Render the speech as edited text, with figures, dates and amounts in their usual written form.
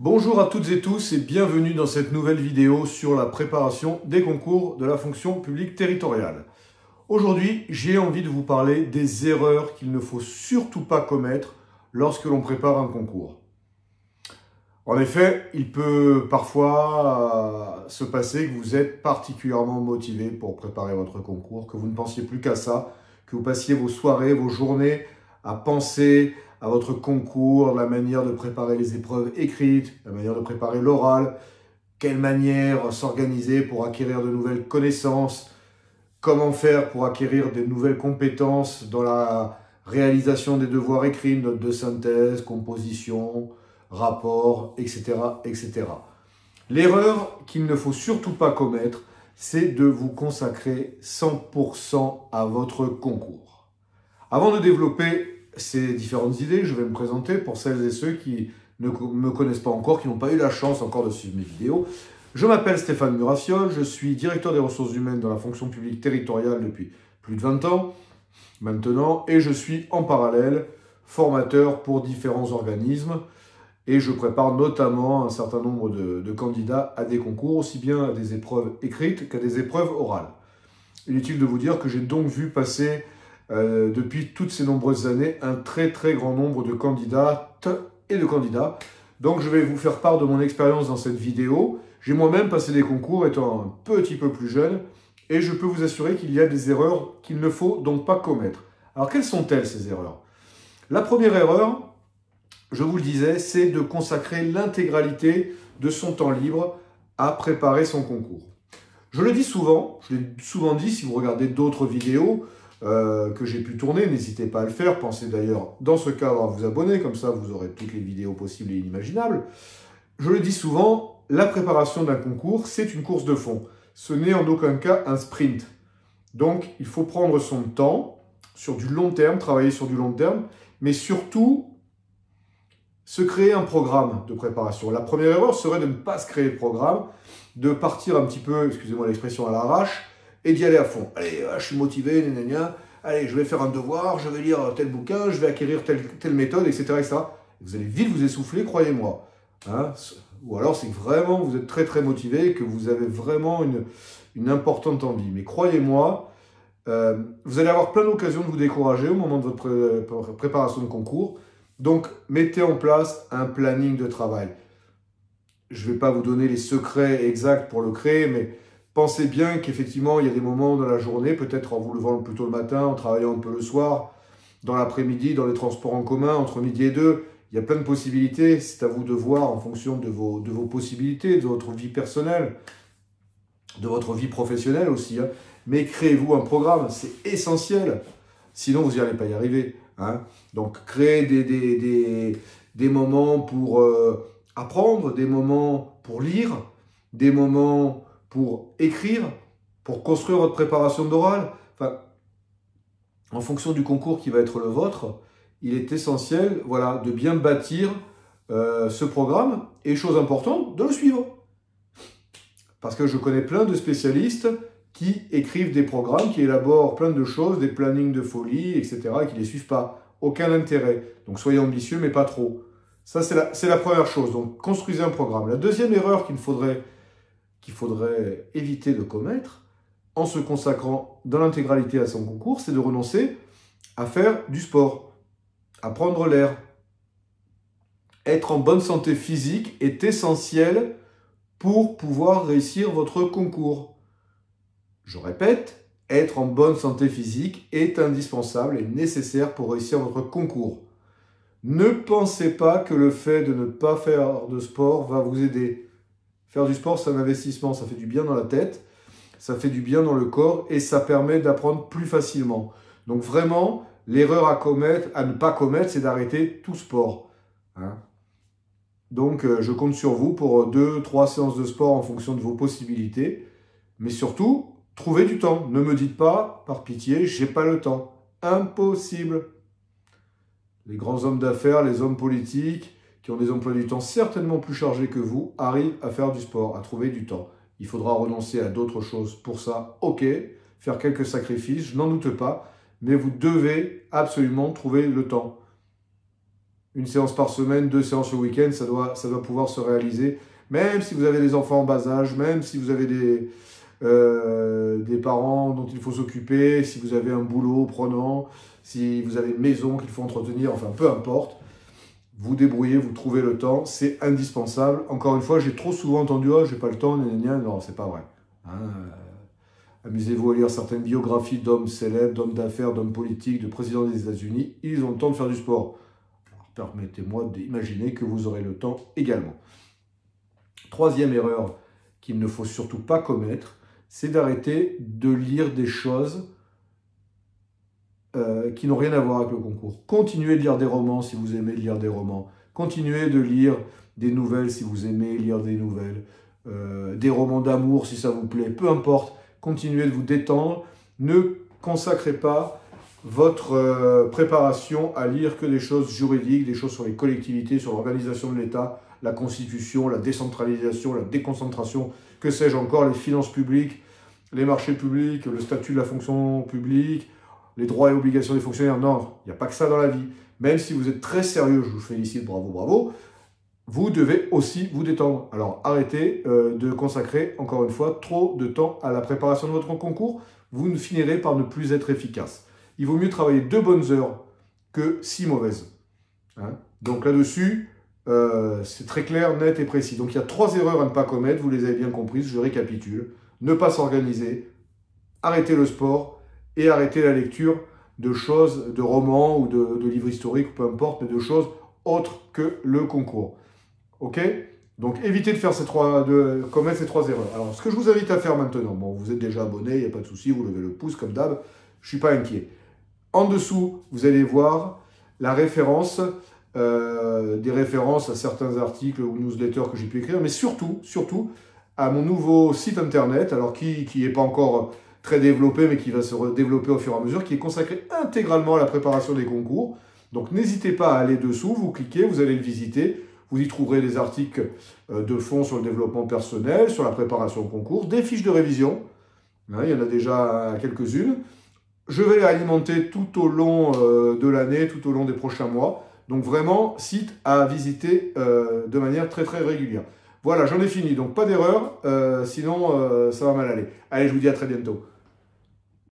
Bonjour à toutes et tous et bienvenue dans cette nouvelle vidéo sur la préparation des concours de la fonction publique territoriale. Aujourd'hui, j'ai envie de vous parler des erreurs qu'il ne faut surtout pas commettre lorsque l'on prépare un concours. En effet, il peut parfois se passer que vous êtes particulièrement motivé pour préparer votre concours, que vous ne pensiez plus qu'à ça, que vous passiez vos soirées, vos journées à penser à votre concours, la manière de préparer les épreuves écrites, la manière de préparer l'oral, quelle manière s'organiser pour acquérir de nouvelles connaissances, comment faire pour acquérir de nouvelles compétences dans la réalisation des devoirs écrits, notes de synthèse, composition, rapport, etc., etc. L'erreur qu'il ne faut surtout pas commettre, c'est de vous consacrer 100% à votre concours. Avant de développer ces différentes idées, je vais me présenter pour celles et ceux qui ne me connaissent pas encore, qui n'ont pas eu la chance encore de suivre mes vidéos. Je m'appelle Stéphane Murassiol, je suis directeur des ressources humaines dans la fonction publique territoriale depuis plus de 20 ans maintenant, et je suis en parallèle formateur pour différents organismes, et je prépare notamment un certain nombre de candidats à des concours, aussi bien à des épreuves écrites qu'à des épreuves orales. Inutile de vous dire que j'ai donc vu passer depuis toutes ces nombreuses années un très grand nombre de candidates et de candidats. Donc je vais vous faire part de mon expérience dans cette vidéo. J'ai moi-même passé des concours étant un petit peu plus jeune et je peux vous assurer qu'il y a des erreurs qu'il ne faut donc pas commettre. Alors quelles sont-elles ces erreurs? La première erreur, je vous le disais, c'est de consacrer l'intégralité de son temps libre à préparer son concours. Je le dis souvent, je l'ai souvent dit si vous regardez d'autres vidéos que j'ai pu tourner, n'hésitez pas à le faire. Pensez d'ailleurs dans ce cadre à vous abonner, comme ça vous aurez toutes les vidéos possibles et inimaginables. Je le dis souvent, la préparation d'un concours, c'est une course de fond. Ce n'est en aucun cas un sprint. Donc il faut prendre son temps sur du long terme, travailler sur du long terme, mais surtout se créer un programme de préparation. La première erreur serait de ne pas se créer de programme, de partir un petit peu, excusez-moi l'expression, à l'arrache, et d'y aller à fond. Allez, je suis motivé, gna. Allez, je vais faire un devoir, je vais lire tel bouquin, je vais acquérir telle méthode, etc., etc. Vous allez vite vous essouffler, croyez-moi. Hein? Ou alors c'est que vraiment vous êtes très motivé, que vous avez vraiment une importante envie. Mais croyez-moi, vous allez avoir plein d'occasions de vous décourager au moment de votre préparation de concours. Donc, mettez en place un planning de travail. Je ne vais pas vous donner les secrets exacts pour le créer, mais pensez bien qu'effectivement, il y a des moments dans la journée, peut-être en vous levant plus tôt le matin, en travaillant un peu le soir, dans l'après-midi, dans les transports en commun, entre midi et 2, il y a plein de possibilités. C'est à vous de voir en fonction de vos possibilités, de votre vie personnelle, de votre vie professionnelle aussi. Hein. Mais créez-vous un programme, c'est essentiel. Sinon, vous n'allez pas y arriver. Hein. Donc, créez des moments pour apprendre, des moments pour lire, des moments pour écrire, pour construire votre préparation d'oral. Enfin, en fonction du concours qui va être le vôtre, il est essentiel, voilà, de bien bâtir ce programme et, chose importante, de le suivre. Parce que je connais plein de spécialistes qui écrivent des programmes, qui élaborent plein de choses, des plannings de folie, etc., et qui ne les suivent pas. Aucun intérêt. Donc soyez ambitieux, mais pas trop. Ça, c'est la première chose. Donc construisez un programme. La deuxième erreur qu'il faudrait éviter de commettre, en se consacrant dans l'intégralité à son concours, c'est de renoncer à faire du sport, à prendre l'air. Être en bonne santé physique est essentiel pour pouvoir réussir votre concours. Je répète, être en bonne santé physique est indispensable et nécessaire pour réussir votre concours. Ne pensez pas que le fait de ne pas faire de sport va vous aider. Faire du sport, c'est un investissement, ça fait du bien dans la tête, ça fait du bien dans le corps et ça permet d'apprendre plus facilement. Donc vraiment, l'erreur à ne pas commettre, c'est d'arrêter tout sport. Hein. Donc je compte sur vous pour 2-3 séances de sport en fonction de vos possibilités. Mais surtout, trouvez du temps. Ne me dites pas, par pitié, j'ai pas le temps. Impossible. Les grands hommes d'affaires, les hommes politiques, qui ont des emplois du temps certainement plus chargés que vous, arrivent à faire du sport, à trouver du temps. Il faudra renoncer à d'autres choses pour ça, ok, faire quelques sacrifices, je n'en doute pas, mais vous devez absolument trouver le temps. une séance par semaine, 2 séances le week-end, ça doit pouvoir se réaliser. Même si vous avez des enfants en bas âge, même si vous avez des parents dont il faut s'occuper, si vous avez un boulot prenant, si vous avez une maison qu'il faut entretenir, enfin peu importe, vous débrouillez, vous trouvez le temps, c'est indispensable. Encore une fois, j'ai trop souvent entendu « Oh, j'ai pas le temps, non, c'est pas vrai. Hein, amusez-vous à lire certaines biographies d'hommes célèbres, d'hommes d'affaires, d'hommes politiques, de présidents des États-Unis. Ils ont le temps de faire du sport. Alors, permettez-moi d'imaginer que vous aurez le temps également. Troisième erreur qu'il ne faut surtout pas commettre, c'est d'arrêter de lire des choses qui n'ont rien à voir avec le concours. Continuez de lire des romans si vous aimez lire des romans. Continuez de lire des nouvelles si vous aimez lire des nouvelles. Des romans d'amour si ça vous plaît. Peu importe. Continuez de vous détendre. Ne consacrez pas votre préparation à lire que des choses juridiques, des choses sur les collectivités, sur l'organisation de l'État, la Constitution, la décentralisation, la déconcentration, que sais-je encore, les finances publiques, les marchés publics, le statut de la fonction publique, les droits et obligations des fonctionnaires. Non, il n'y a pas que ça dans la vie. Même si vous êtes très sérieux, je vous félicite, bravo, bravo, vous devez aussi vous détendre. Alors arrêtez de consacrer, encore une fois, trop de temps à la préparation de votre concours. Vous ne finirez par ne plus être efficace. Il vaut mieux travailler 2 bonnes heures que 6 mauvaises. Hein? Donc là-dessus, c'est très clair, net et précis. Donc il y a 3 erreurs à ne pas commettre, vous les avez bien comprises, je récapitule. Ne pas s'organiser, arrêter le sport et arrêter la lecture de choses, de romans ou de livres historiques, peu importe, mais de choses autres que le concours. Ok? Donc évitez de commettre ces 3 erreurs. Alors ce que je vous invite à faire maintenant, bon, vous êtes déjà abonné, il n'y a pas de souci, vous levez le pouce comme d'hab, je ne suis pas inquiet. En dessous, vous allez voir la référence, des références à certains articles ou newsletters que j'ai pu écrire, mais surtout, à mon nouveau site internet, alors qui n'est pas encore très développé, mais qui va se développer au fur et à mesure, qui est consacré intégralement à la préparation des concours. Donc n'hésitez pas à aller dessous, vous cliquez, vous allez le visiter, vous y trouverez des articles de fond sur le développement personnel, sur la préparation au concours, des fiches de révision, hein, il y en a déjà quelques-unes. Je vais alimenter tout au long de l'année, tout au long des prochains mois. Donc vraiment, site à visiter de manière très très régulière. Voilà, j'en ai fini, donc pas d'erreur, sinon ça va mal aller. Allez, je vous dis à très bientôt.